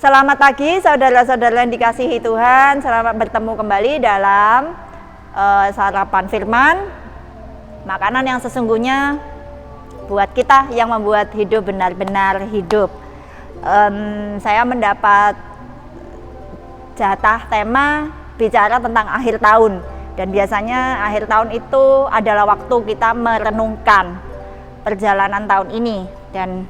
Selamat pagi saudara-saudara yang dikasihi Tuhan. Selamat bertemu kembali dalam sarapan firman, makanan yang sesungguhnya buat kita yang membuat hidup benar-benar hidup. Saya mendapat jatah tema bicara tentang akhir tahun, dan biasanya akhir tahun itu adalah waktu kita merenungkan perjalanan tahun ini. Dan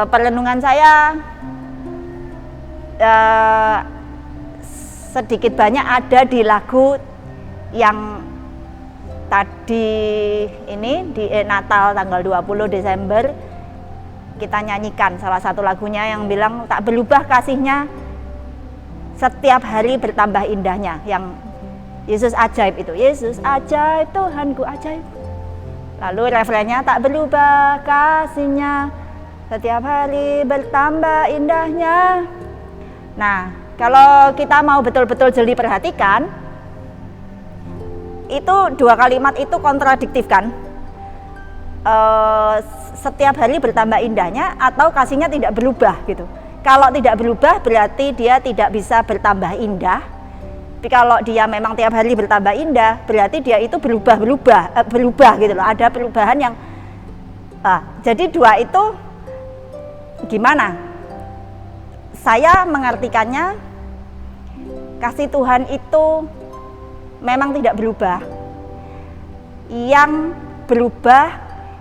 perenungan saya sedikit banyak ada di lagu yang tadi ini di Natal tanggal 20 Desember kita nyanyikan. Salah satu lagunya yang bilang tak berubah kasihnya, setiap hari bertambah indahnya, yang Yesus ajaib itu. Yesus ajaib, Tuhanku ajaib. Lalu refrennya tak berubah kasihnya, setiap hari bertambah indahnya. Nah, kalau kita mau betul-betul jeli perhatikan, itu dua kalimat itu kontradiktif kan? Setiap hari bertambah indahnya atau kasihnya tidak berubah gitu. Kalau tidak berubah berarti dia tidak bisa bertambah indah. Tapi kalau dia memang tiap hari bertambah indah, berarti dia itu berubah gitu loh. Ada perubahan yang jadi dua itu gimana? Saya mengartikannya, kasih Tuhan itu memang tidak berubah. Yang berubah,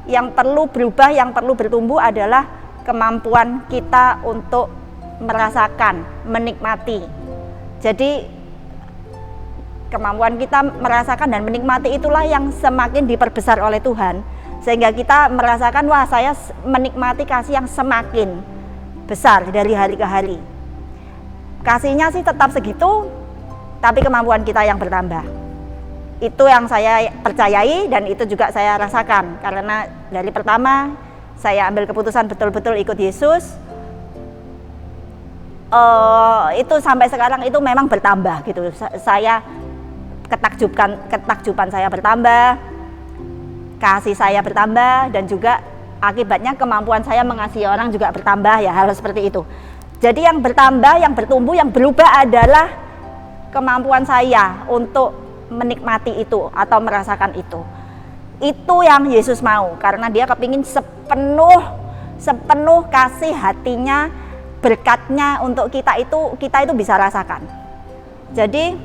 yang perlu berubah, yang perlu bertumbuh adalah kemampuan kita untuk merasakan, menikmati. Jadi kemampuan kita merasakan dan menikmati itulah yang semakin diperbesar oleh Tuhan, sehingga kita merasakan, wah, saya menikmati kasih yang semakin besar dari hari ke hari. Kasihnya sih tetap segitu, tapi kemampuan kita yang bertambah. Itu yang saya percayai dan itu juga saya rasakan, karena dari pertama saya ambil keputusan betul-betul ikut Yesus, itu sampai sekarang itu memang bertambah gitu. Saya ketakjuban saya bertambah, kasih saya bertambah, dan juga akibatnya kemampuan saya mengasihi orang juga bertambah, ya harus seperti itu. Jadi yang bertambah, yang bertumbuh, yang berubah adalah kemampuan saya untuk menikmati itu atau merasakan itu. Itu yang Yesus mau, karena dia kepingin sepenuh kasih hatinya, berkatnya untuk kita itu bisa rasakan. Jadi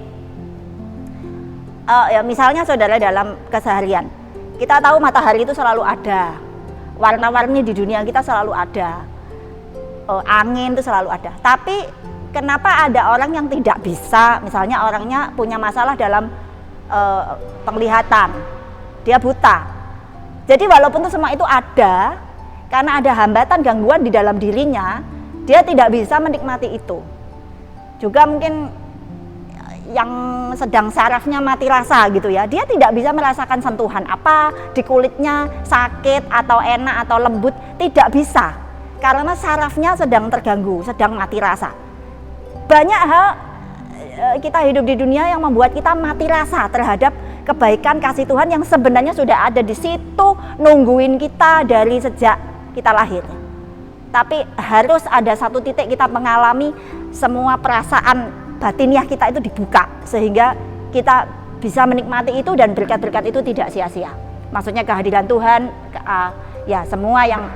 ya misalnya saudara, dalam keseharian kita tahu matahari itu selalu ada, warna-warni di dunia kita selalu ada, angin itu selalu ada. Tapi kenapa ada orang yang tidak bisa, misalnya orangnya punya masalah dalam penglihatan, dia buta. Jadi walaupun itu semua itu ada, karena ada hambatan, gangguan di dalam dirinya, dia tidak bisa menikmati itu. Juga mungkin yang sedang sarafnya mati rasa gitu ya, dia tidak bisa merasakan sentuhan apa di kulitnya, sakit atau enak atau lembut, tidak bisa, karena sarafnya sedang terganggu, sedang mati rasa. Banyak hal kita hidup di dunia yang membuat kita mati rasa terhadap kebaikan kasih Tuhan yang sebenarnya sudah ada di situ nungguin kita dari sejak kita lahir. Tapi harus ada satu titik kita mengalami semua perasaan batiniah kita itu dibuka, sehingga kita bisa menikmati itu dan berkat-berkat itu tidak sia-sia. Maksudnya kehadiran Tuhan, ya semua yang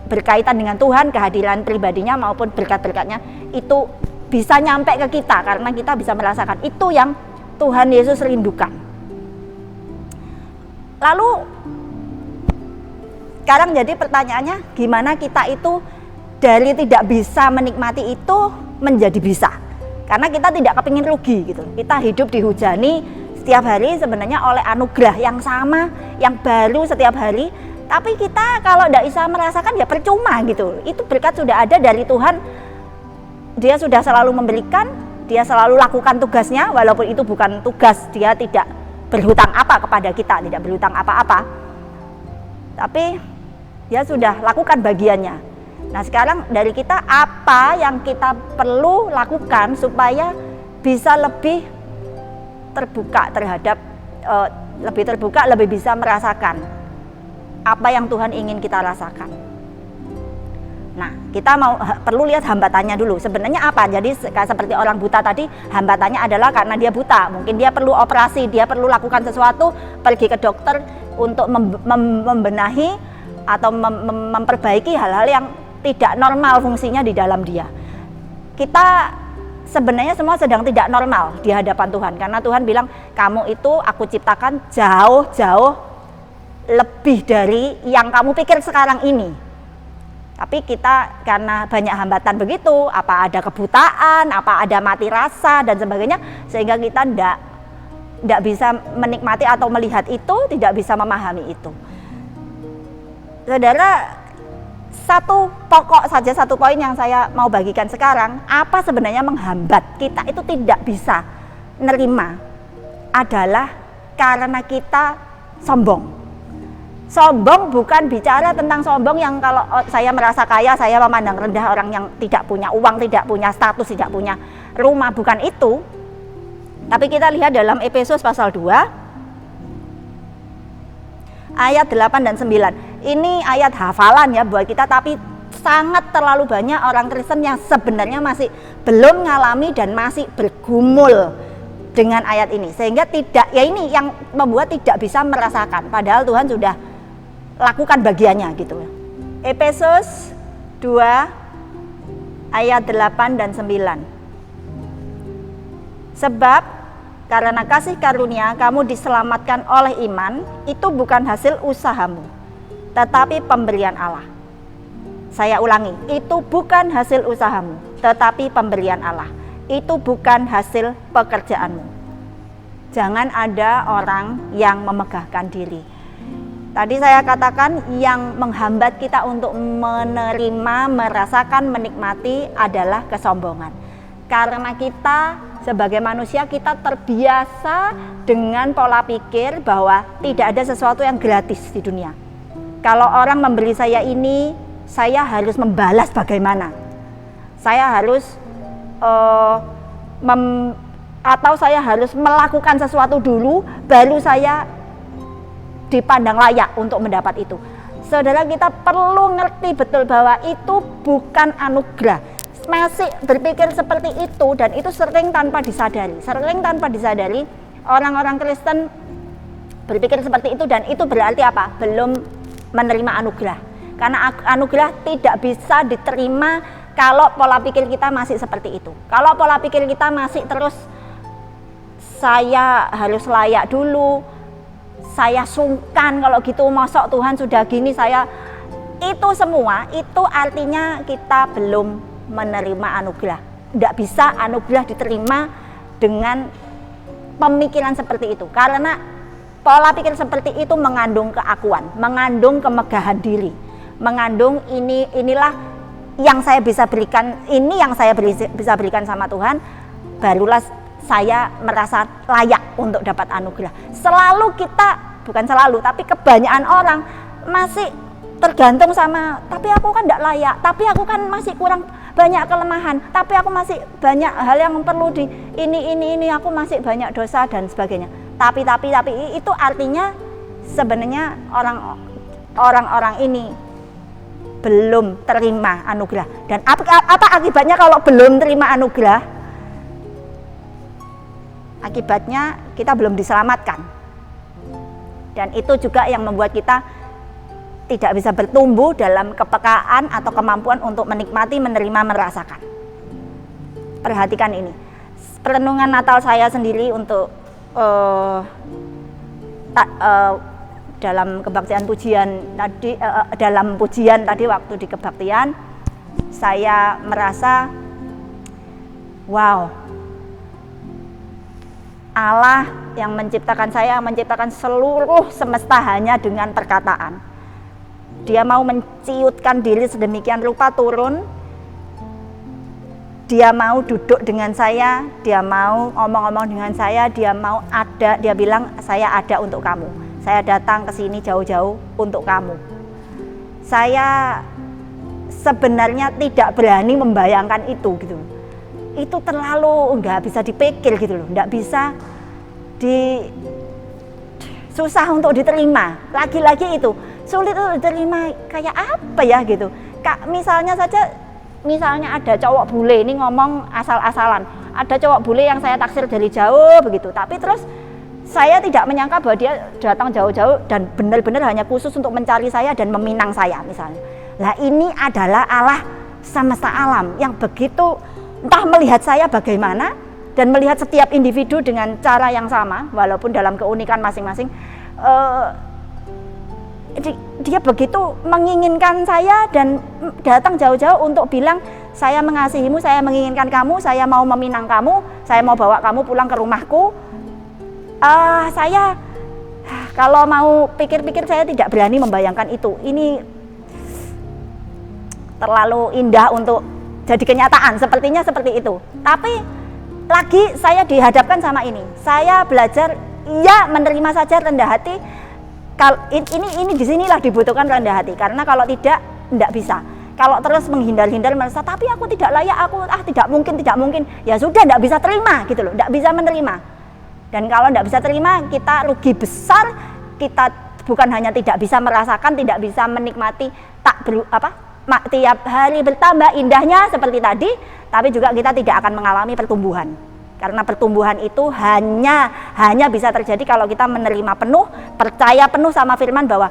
berkaitan dengan Tuhan, kehadiran pribadinya maupun berkat-berkatnya itu bisa nyampe ke kita, karena kita bisa merasakan itu yang Tuhan Yesus rindukan. Lalu sekarang jadi pertanyaannya, gimana kita itu dari tidak bisa menikmati itu menjadi bisa? Karena kita tidak kepingin rugi gitu. Kita hidup dihujani setiap hari sebenarnya oleh anugerah yang sama, yang baru setiap hari. Tapi kita kalau tidak bisa merasakan ya percuma gitu. Itu berkat sudah ada dari Tuhan. Dia sudah selalu memberikan, dia selalu lakukan tugasnya, walaupun itu bukan tugas, dia tidak berhutang apa kepada kita, tidak berhutang apa-apa. Tapi dia sudah lakukan bagiannya. Nah sekarang dari kita, apa yang kita perlu lakukan supaya bisa lebih terbuka terhadap, lebih bisa merasakan apa yang Tuhan ingin kita rasakan. Nah, kita perlu lihat hambatannya dulu. Sebenarnya apa? Jadi seperti orang buta tadi, hambatannya adalah karena dia buta. Mungkin dia perlu operasi, dia perlu lakukan sesuatu, pergi ke dokter untuk membenahi atau memperbaiki hal-hal yang tidak normal fungsinya di dalam dia. Kita sebenarnya semua sedang tidak normal di hadapan Tuhan, karena Tuhan bilang, kamu itu aku ciptakan jauh-jauh lebih dari yang kamu pikir sekarang ini. Tapi kita karena banyak hambatan begitu, apa ada kebutaan, apa ada mati rasa dan sebagainya, sehingga kita tidak bisa menikmati atau melihat itu, tidak bisa memahami itu. Saudara, satu poin yang saya mau bagikan sekarang, apa sebenarnya menghambat kita itu tidak bisa nerima adalah karena kita sombong. Sombong bukan bicara tentang sombong yang kalau saya merasa kaya, saya memandang rendah orang yang tidak punya uang, tidak punya status, tidak punya rumah, bukan itu. Tapi kita lihat dalam Efesus pasal 2 ayat 8 dan 9. Ini ayat hafalan ya buat kita, tapi sangat terlalu banyak orang Kristen yang sebenarnya masih belum mengalami dan masih bergumul dengan ayat ini. Sehingga ini yang membuat tidak bisa merasakan, padahal Tuhan sudah lakukan bagiannya gitu. Efesus 2 ayat 8 dan 9. Sebab karena kasih karunia kamu diselamatkan oleh iman, itu bukan hasil usahamu, tetapi pemberian Allah. Saya ulangi, itu bukan hasil usahamu, tetapi pemberian Allah. Itu bukan hasil pekerjaanmu. Jangan ada orang yang memegahkan diri. Tadi saya katakan yang menghambat kita untuk menerima, merasakan, menikmati adalah kesombongan. Karena kita sebagai manusia, kita terbiasa dengan pola pikir bahwa tidak ada sesuatu yang gratis di dunia. Kalau orang memberi saya ini, saya harus membalas bagaimana? Saya harus atau saya harus melakukan sesuatu dulu, baru saya dipandang layak untuk mendapat itu. Saudara, kita perlu ngerti betul bahwa itu bukan anugerah. Masih berpikir seperti itu, dan itu sering tanpa disadari. Sering tanpa disadari orang-orang Kristen berpikir seperti itu, dan itu berarti apa? Belum menerima anugerah. Karena anugerah tidak bisa diterima kalau pola pikir kita masih seperti itu. Kalau pola pikir kita masih terus saya harus layak dulu, saya sungkan kalau gitu, mosok Tuhan sudah gini, itu semua itu artinya kita belum menerima anugerah. Tidak bisa anugerah diterima dengan pemikiran seperti itu, karena pola pikir seperti itu mengandung keakuan, mengandung kemegahan diri, mengandung inilah yang saya bisa berikan, ini yang saya bisa berikan sama Tuhan, barulah saya merasa layak untuk dapat anugerah. Bukan selalu, tapi kebanyakan orang masih tergantung sama, tapi aku kan tidak layak, tapi aku kan masih kurang banyak kelemahan, tapi aku masih banyak hal yang perlu ini, aku masih banyak dosa dan sebagainya. Tapi itu artinya sebenarnya orang-orang ini belum terima anugerah. Dan apa akibatnya kalau belum terima anugerah? Akibatnya kita belum diselamatkan, dan itu juga yang membuat kita tidak bisa bertumbuh dalam kepekaan atau kemampuan untuk menikmati, menerima, merasakan. Perhatikan ini, perenungan Natal saya sendiri untuk dalam kebaktian pujian tadi, dalam pujian tadi waktu di kebaktian, saya merasa wow, Allah yang menciptakan saya, menciptakan seluruh semesta hanya dengan perkataan. Dia mau menciutkan diri sedemikian rupa turun. Dia mau duduk dengan saya, dia mau ngomong-ngomong dengan saya, dia mau ada, dia bilang saya ada untuk kamu. Saya datang ke sini jauh-jauh untuk kamu. Saya sebenarnya tidak berani membayangkan itu gitu. Itu terlalu nggak bisa dipikir gitu loh, nggak bisa susah untuk diterima. Lagi-lagi itu sulit untuk diterima, kayak apa ya gitu. misalnya ada cowok bule ini ngomong asal-asalan, ada cowok bule yang saya taksir dari jauh begitu, tapi terus saya tidak menyangka bahwa dia datang jauh-jauh dan benar-benar hanya khusus untuk mencari saya dan meminang saya misalnya. Lah ini adalah Allah semesta alam yang begitu entah melihat saya bagaimana dan melihat setiap individu dengan cara yang sama walaupun dalam keunikan masing-masing. Dia begitu menginginkan saya dan datang jauh-jauh untuk bilang saya mengasihimu, saya menginginkan kamu, saya mau meminang kamu, saya mau bawa kamu pulang ke rumahku. Saya kalau mau pikir-pikir saya tidak berani membayangkan itu. Ini terlalu indah untuk jadi kenyataan, sepertinya seperti itu. Tapi lagi saya dihadapkan sama ini. Saya belajar ya menerima saja, rendah hati. Ini disinilah dibutuhkan rendah hati, karena kalau tidak bisa. Kalau terus menghindar-hindar merasa tapi aku tidak layak, aku tidak mungkin, ya sudah tidak bisa terima gitu loh, tidak bisa menerima. Dan kalau tidak bisa terima, kita rugi besar. Kita bukan hanya tidak bisa merasakan, tidak bisa menikmati tiap hari bertambah indahnya seperti tadi, tapi juga kita tidak akan mengalami pertumbuhan. Karena pertumbuhan itu hanya bisa terjadi kalau kita menerima penuh, percaya penuh sama firman bahwa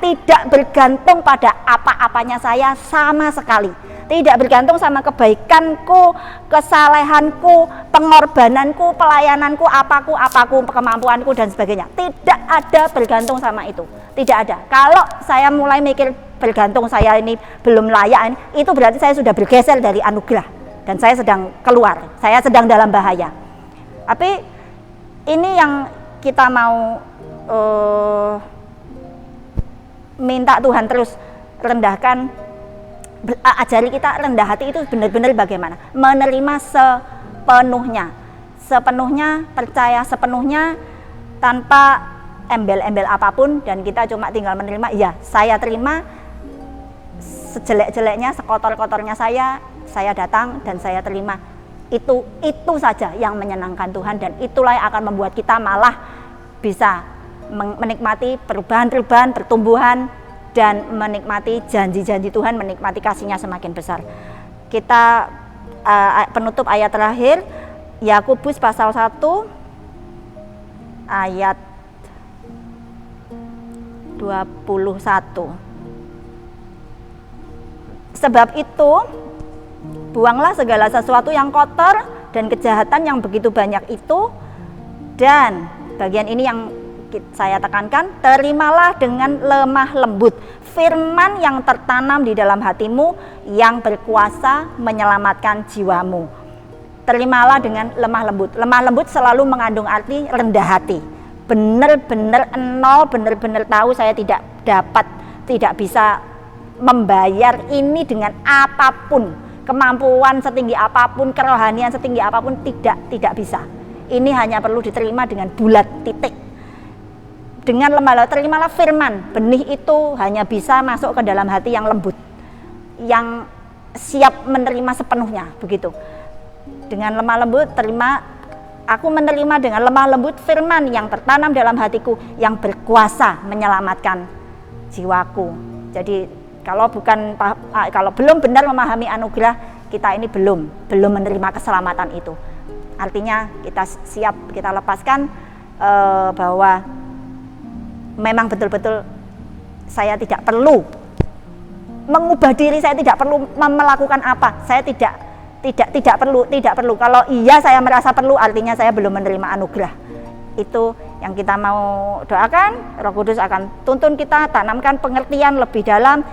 tidak bergantung pada apa-apanya saya sama sekali. Tidak bergantung sama kebaikanku, kesalehanku, pengorbananku, pelayananku, apaku, kemampuanku dan sebagainya. Tidak ada bergantung sama itu. Tidak ada. Kalau saya mulai mikir bergantung saya ini belum layak, itu berarti saya sudah bergeser dari anugerah dan saya sedang keluar. Saya sedang dalam bahaya. Tapi ini yang kita mau minta Tuhan terus rendahkan. Ajari kita rendah hati itu benar-benar bagaimana menerima sepenuhnya, percaya sepenuhnya tanpa embel-embel apapun, dan kita cuma tinggal menerima. Ya, saya terima sejelek-jeleknya, sekotor-kotornya saya datang dan saya terima. Itu saja yang menyenangkan Tuhan, dan itulah yang akan membuat kita malah bisa menikmati perubahan-perubahan, pertumbuhan, dan menikmati janji-janji Tuhan, menikmati kasih-Nya semakin besar. Kita penutup ayat terakhir, Yakobus pasal 1 ayat 21. Sebab itu buanglah segala sesuatu yang kotor dan kejahatan yang begitu banyak itu, dan bagian ini yang saya tekankan, terimalah dengan lemah lembut firman yang tertanam di dalam hatimu yang berkuasa menyelamatkan jiwamu. Terimalah dengan lemah lembut. Lemah lembut selalu mengandung arti rendah hati. Benar-benar nol, benar-benar tahu saya tidak bisa membayar ini dengan apapun, kemampuan setinggi apapun, kerohanian setinggi apapun, tidak bisa. Ini hanya perlu diterima dengan bulat, titik. Dengan lemah lembut, terimalah firman. Benih itu hanya bisa masuk ke dalam hati yang lembut, yang siap menerima sepenuhnya, begitu. Dengan lemah lembut, aku menerima dengan lemah lembut firman yang tertanam dalam hatiku, yang berkuasa menyelamatkan jiwaku. Jadi kalau belum benar memahami anugerah, kita ini belum menerima keselamatan itu. Artinya kita siap, kita lepaskan bahwa memang betul-betul saya tidak perlu mengubah diri, saya tidak perlu melakukan apa, saya tidak perlu. Kalau iya saya merasa perlu, artinya saya belum menerima anugerah. Itu yang kita mau doakan. Roh Kudus akan tuntun kita, tanamkan pengertian lebih dalam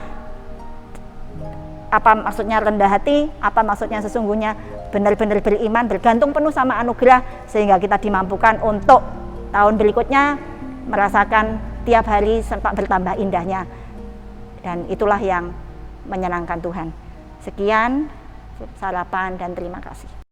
apa maksudnya rendah hati, apa maksudnya sesungguhnya benar-benar beriman, bergantung penuh sama anugerah, sehingga kita dimampukan untuk tahun berikutnya merasakan tiap hari sempat bertambah indahnya, dan itulah yang menyenangkan Tuhan. Sekian, sarapan dan terima kasih.